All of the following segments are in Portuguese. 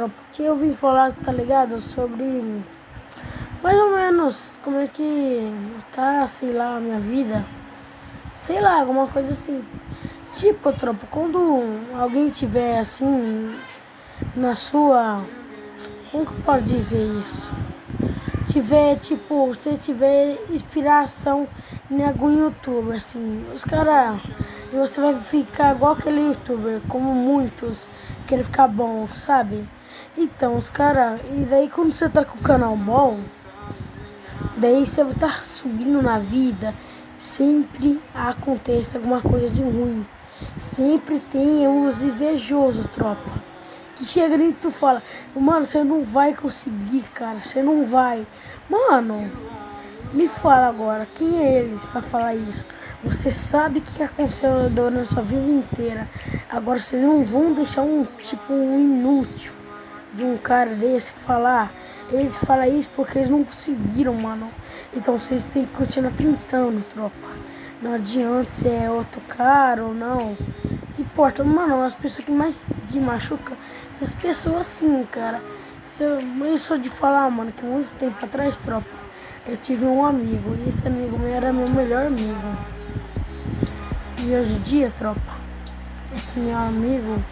tropa, que eu vim falar, tá ligado? Sobre mais ou menos como é que tá, sei lá, a minha vida. Sei lá, alguma coisa assim. Tipo, tropa, quando alguém tiver assim na sua. Como que eu posso dizer isso? Tiver, tipo, você tiver inspiração em algum youtuber, assim, os caras. E você vai ficar igual aquele youtuber, como muitos, querem ficar bom, sabe? Então, os caras. E daí quando você tá com o canal bom, daí você vai estar subindo na vida, sempre acontece alguma coisa de ruim. Sempre tem uns invejosos, tropa. Que chega ali e tu fala, mano, você não vai conseguir, cara, você não vai. Mano, me fala agora, quem é eles pra falar isso? Você sabe que aconteceu durante a sua vida inteira. Agora vocês não vão deixar um inútil de um cara desse falar. Eles falam isso porque eles não conseguiram, mano. Então vocês têm que continuar tentando, tropa. Não adianta se é outro cara ou não. Se importa, mano, as pessoas que mais te machucam, essas pessoas assim, cara. Eu sou de falar, mano, que muito tempo atrás, tropa, eu tive um amigo, e esse amigo meu era meu melhor amigo. E hoje em dia, tropa, esse meu amigo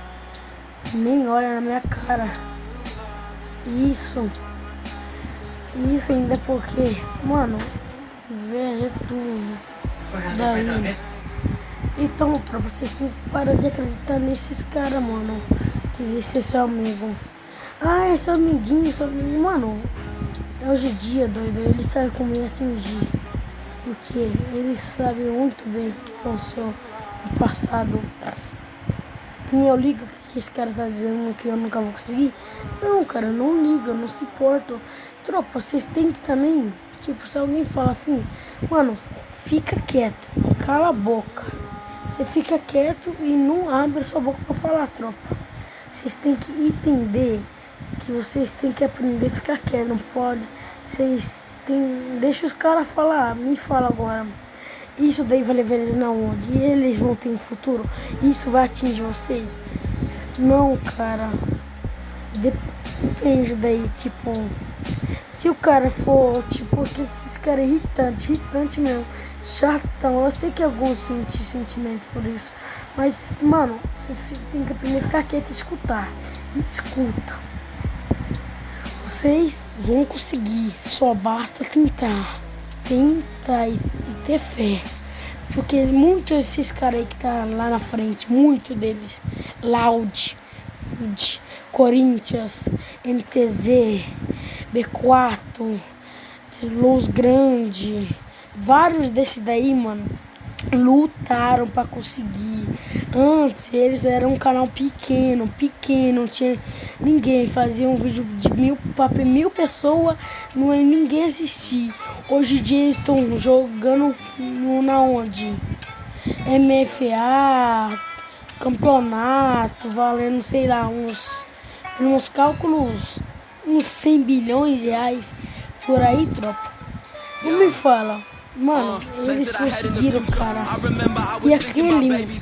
nem olha na minha cara. Isso ainda porque, mano, inveja é tudo. Daí. Então, tropa, vocês têm que parar de acreditar nesses caras, mano. Que existe seu amigo. Ah, é seu amiguinho, seu amigo. Mano, hoje em dia, doido, ele sabe como me atingir. Porque ele sabe muito bem o que aconteceu no passado. E eu ligo que esse cara tá dizendo que eu nunca vou conseguir. Não, cara, não liga, não se importa. Tropa, vocês têm que também, tipo, se alguém fala assim, mano, fica quieto, cala a boca. Você fica quieto e não abre sua boca pra falar, tropa. Vocês têm que entender que vocês têm que aprender a ficar quieto, não pode. Vocês têm. Deixa os caras falar, me fala agora. Isso daí vai levar eles na onde? E eles vão ter um futuro? Isso vai atingir vocês? Não, cara. Depende daí, tipo. Se o cara for, tipo, esses caras irritante mesmo, chatão, eu sei que alguns sentem sentimentos por isso, mas, mano, vocês tem que aprender a ficar quieto e escutar. Escuta. Vocês vão conseguir, só basta tentar. Tentar e ter fé. Porque muitos desses caras aí que tá lá na frente, muitos deles, Loud, Corinthians, NTZ, B4, Luz Grande, vários desses daí, mano, lutaram pra conseguir. Antes eles eram um canal pequeno, não tinha ninguém, fazia um vídeo de 1000 pessoas, não é ninguém assistir. Hoje em dia eles estão jogando na onde? MFA, campeonato, valendo, sei lá, uns cálculos, uns 100 bilhões de reais por aí, tropa. Não me fala, mano, eles conseguiram, cara. E aquele que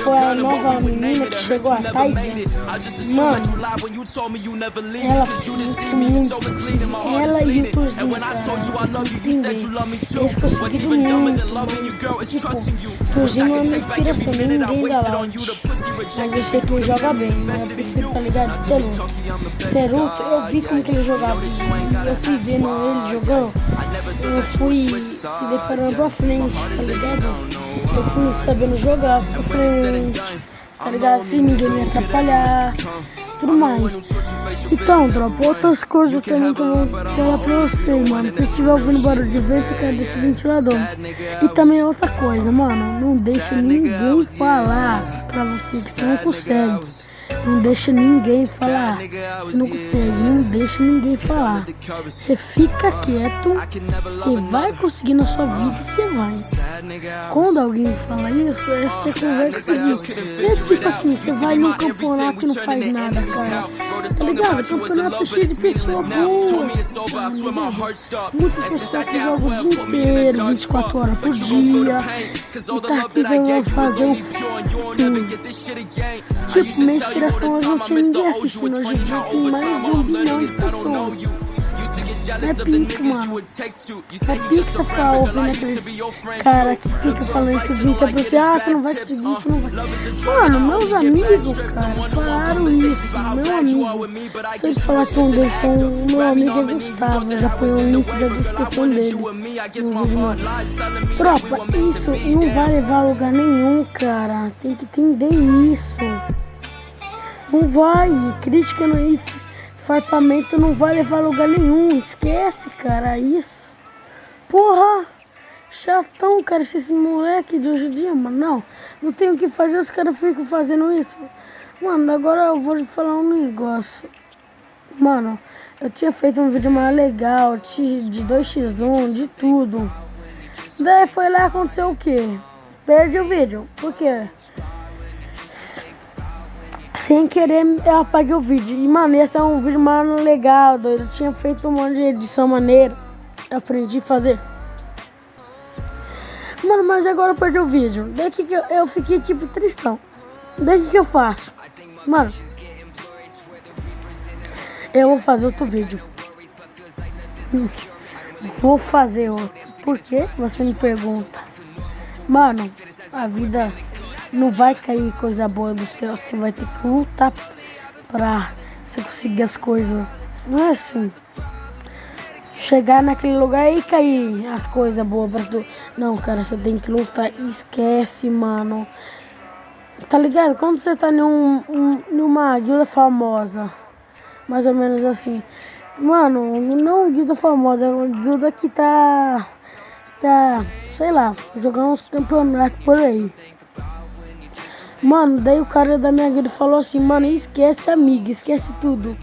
foi a nova menina que chegou, a Taiga, mano, ela fez muito, ela e o Turzinho, cara, vocês têm que entender. Eles conseguiram muito, mas, tipo, Turzinho é uma inspiração, nem ninguém da Loud. Mas eu sei que ele joga bem, mas eu prefiro, tá ligado? Ceruto, eu vi como que ele jogava, eu fui vendo ele jogando, eu fui se deparando pra frente, tá ligado? Eu fui sabendo jogar pra frente, tá ligado? Sem ninguém me atrapalhar, tudo mais. Então, tropa, outras coisas também que eu vou falar pra vocês, mano. Se estiver ouvindo barulho de vento, cara, desse ventilador. E também outra coisa, mano, não deixa ninguém falar pra você que você não consegue. Não deixa ninguém falar. Você não consegue, não deixa ninguém falar. Você fica quieto, você vai conseguir na sua vida e você vai. Quando alguém fala isso, você conversa disso. É tipo assim, você vai num campeonato e não faz nada, cara. tá ligado? Campeonato cheio de pessoa boa. Muitas pessoas que jogam o dia inteiro, 24 horas por dia. E tá tentando fazer um filme. Tipo, minha inspiração hoje não tinha ninguém assistindo. Hoje em dia tem mais de 1 bilhão de pessoas. É pica, mano. É pica ficar ouvindo aqueles cara que fica falando isso o dia inteiro pra você. Ah, você não vai conseguir, você não vai. Mano, meus amigos, cara, falaram isso. Meu amigo. Se eu te falar que um deles são. Meu amigo é Gustavo. Eu já ponho o link da descrição dele no vídeo, mano. Tropa, isso não vai levar a lugar nenhum, cara. Tem que entender isso. Não vai. Crítica não é isso. Farpamento não vai levar a lugar nenhum. Esquece, cara, isso. Porra, chatão, cara, esse moleque de hoje em dia, mano. Não tem o que fazer, os caras ficam fazendo isso. Mano, agora eu vou te falar um negócio. Mano, eu tinha feito um vídeo mais legal, de 2x1, de tudo. Daí foi lá, aconteceu o quê? Perdi o vídeo. Por quê? Sem querer, eu apaguei o vídeo. E, mano, esse é um vídeo mais legal, doido. Eu tinha feito um monte de edição maneira. Aprendi a fazer. Mano, mas agora eu perdi o vídeo. Daí que eu fiquei, tipo, tristão. Daí que eu faço? Mano, eu vou fazer outro vídeo. Vou fazer outro. Por quê? Você me pergunta. Mano, a vida... não vai cair coisa boa do céu, você vai ter que lutar pra você conseguir as coisas. Não é assim. Chegar naquele lugar e cair as coisas boas pra tu. Não, cara, você tem que lutar. Esquece, mano. Tá ligado? Quando você tá numa guilda famosa, mais ou menos assim. Mano, não guilda famosa, é uma guilda que tá, sei lá, jogando uns campeonatos por aí. Mano, daí o cara da minha guilda falou assim, mano, esquece amiga, esquece tudo.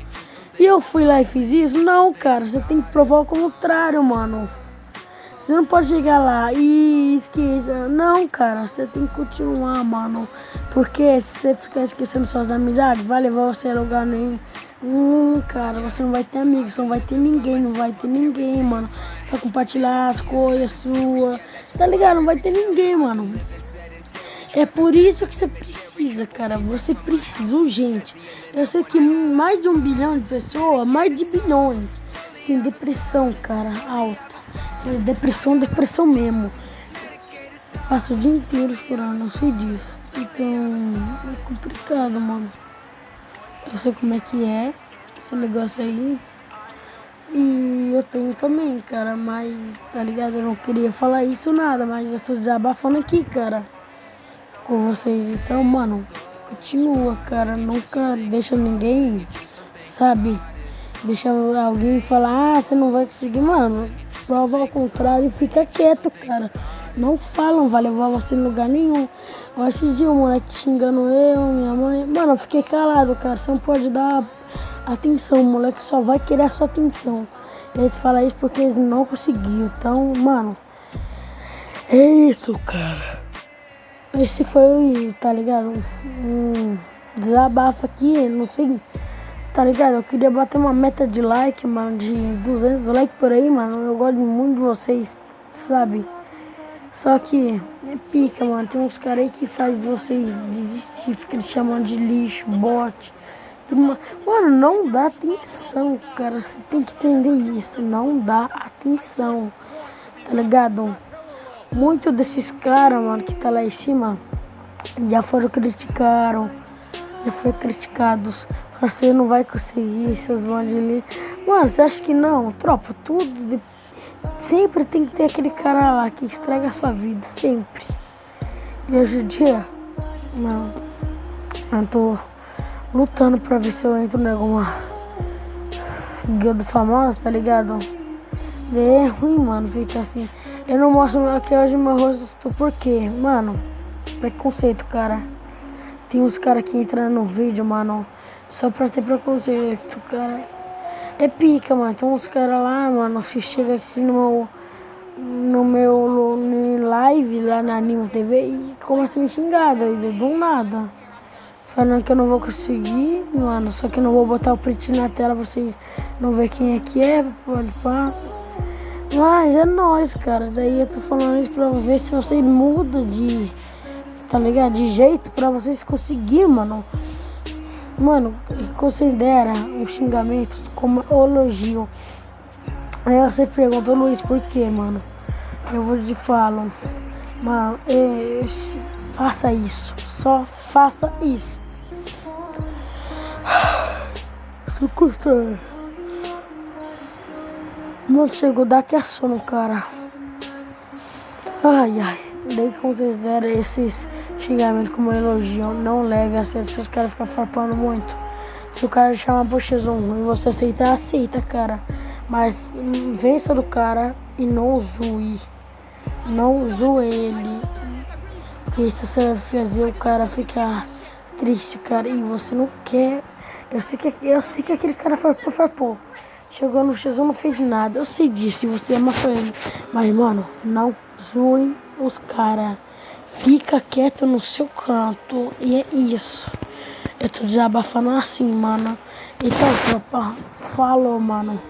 E eu fui lá e fiz isso? Não, cara, você tem que provar o contrário, mano. Você não pode chegar lá e esqueça. Não, cara, você tem que continuar, mano. Porque se você ficar esquecendo suas amizades, vai levar você a lugar nenhum. Cara, você não vai ter amigos, você não vai ter ninguém, mano. Pra compartilhar as coisas suas. Tá ligado? Não vai ter ninguém, mano. É por isso que você precisa, cara. Você precisa, urgente. Eu sei que mais de 1 bilhão de pessoas, mais de bilhões, tem depressão, cara, alta. Depressão mesmo. Passa o dia inteiro chorando, eu sei disso. Então, é complicado, mano. Eu sei como é que é esse negócio aí. E eu tenho também, cara. Mas, tá ligado? Eu não queria falar isso nada, mas eu tô desabafando aqui, cara, com vocês. Então, mano, continua, cara. Nunca deixa ninguém, sabe, deixa alguém falar, ah, você não vai conseguir, mano. Prova ao contrário e fica quieto, cara. Não falam, vai levar você em lugar nenhum. Eu esses dias o moleque xingando eu, minha mãe. Mano, eu fiquei calado, cara. Você não pode dar atenção, o moleque só vai querer a sua atenção. Eles falam isso porque eles não conseguiram. Então, mano, é isso, cara. Esse foi, tá ligado, um desabafo aqui, não sei, tá ligado? Eu queria bater uma meta de like, mano, de 200 likes por aí, mano. Eu gosto muito de vocês, sabe? Só que é pica, mano. Tem uns caras aí que faz de vocês desistir, fica chamando de lixo, bot. Mano, não dá atenção, cara. Você tem que entender isso. Não dá atenção, tá ligado? Muitos desses caras, mano, que tá lá em cima, já foram criticados. Você não vai conseguir, seus bandidos. Mano, você acha que não? Tropa, tudo. Sempre tem que ter aquele cara lá que estraga a sua vida, sempre. E hoje em dia, não. Eu tô lutando pra ver se eu entro em alguma guilda famosa, tá ligado? É ruim, mano, fica assim. Eu não mostro aqui hoje meu rosto porque, mano, preconceito, cara. Tem uns caras que entram no vídeo, mano, só pra ter preconceito, cara. É pica, mano. Tem uns caras lá, mano, que chega assim no meu live lá na Anima TV e começa a me xingar, doido, do nada. falando que eu não vou conseguir, mano. Só que eu não vou botar o print na tela pra vocês não ver quem é que é. Pá. Mas é nóis, cara. Daí eu tô falando isso pra ver se vocês mudam de, tá ligado? De jeito pra vocês conseguirem, mano. Mano, considera os xingamentos como elogio. Aí você pergunta, Luiz, por quê, mano? Eu vou te falar, mano, faça isso. Só faça isso. Tô custando. Mano, chegou a dar que é sono, cara. Ai, ai. Daí considera esses xingamentos como elogio. Não leve a sério se os caras ficam farpando muito. Se o cara chamar pro X1 e você aceitar, aceita, cara. Mas vença do cara e não zoe. Não zoe ele. Porque isso você vai fazer o cara ficar triste, cara. E você não quer. Eu sei que aquele cara farpou. Chegou no X1, não fez nada. Eu sei disso, você ama ele. Mas, mano, não zoe os caras. Fica quieto no seu canto. E é isso. Eu tô desabafando assim, mano. Então, tropa, falou, mano.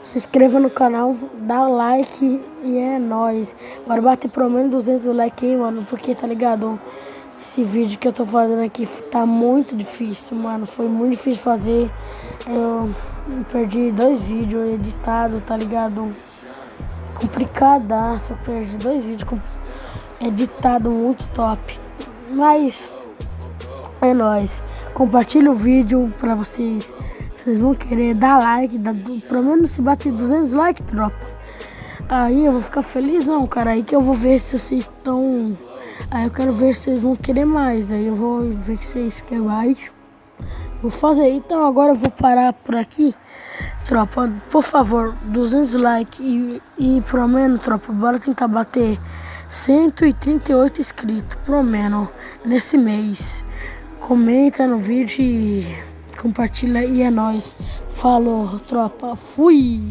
Se inscreva no canal, dá like e é nóis. Bora bater pelo menos 200 likes aí, mano. Porque, tá ligado? Esse vídeo que eu tô fazendo aqui tá muito difícil, mano. Foi muito difícil fazer. Eu perdi 2 vídeos editados, tá ligado? Complicadaço. Eu perdi 2 vídeos editados muito top. Mas é nóis. Compartilha o vídeo pra vocês. Vocês vão querer dar like. Pelo menos se bater 200 likes, tropa. Aí eu vou ficar felizão, cara. Aí que eu vou ver se vocês estão... Aí eu quero ver se vocês vão querer mais. Aí eu vou ver que vocês querem mais. Vou fazer. Então agora eu vou parar por aqui. Tropa, por favor, 200 likes. E pelo menos, tropa, bora tentar bater 138 inscritos. Pelo menos nesse mês. Comenta no vídeo e compartilha. E é nóis. Falou, tropa. Fui!